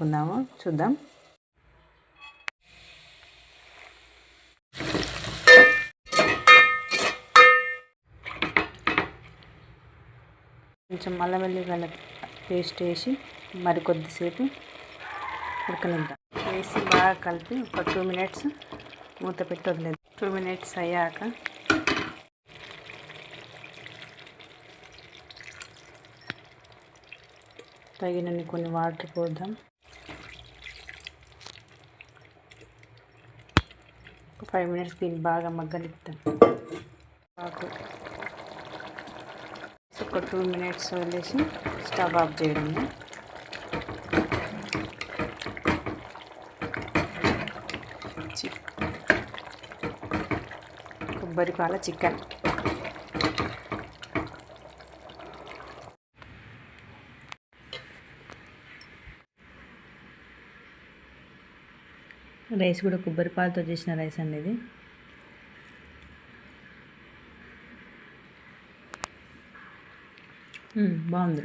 కలుపుకుందాము, చూద్దాం. కొంచెం అల్లం వెల్లిగడ్డ పేస్ట్ వేసి మరి కొద్దిసేపు ఉడకనిద్దాం. వేసి బాగా కలిపి ఒక 2 మినిట్స్ మూత పెట్టి వదిలేదు. 2 మినిట్స్ అయ్యాక తగినన్ని కొన్ని వాటర్ పోద్దాం. ఒక 5 మినిట్స్ దీన్ని బాగా మగ్గనిద్దాం. ఒక 2 మినిట్స్ వదిలేసి స్టవ్ ఆఫ్ చేయడం. కొబ్బరి పాల చికెన్. రైస్ కూడా కొబ్బరి పాలతో చేసిన రైస్ అండి ఇది. బాగుంది.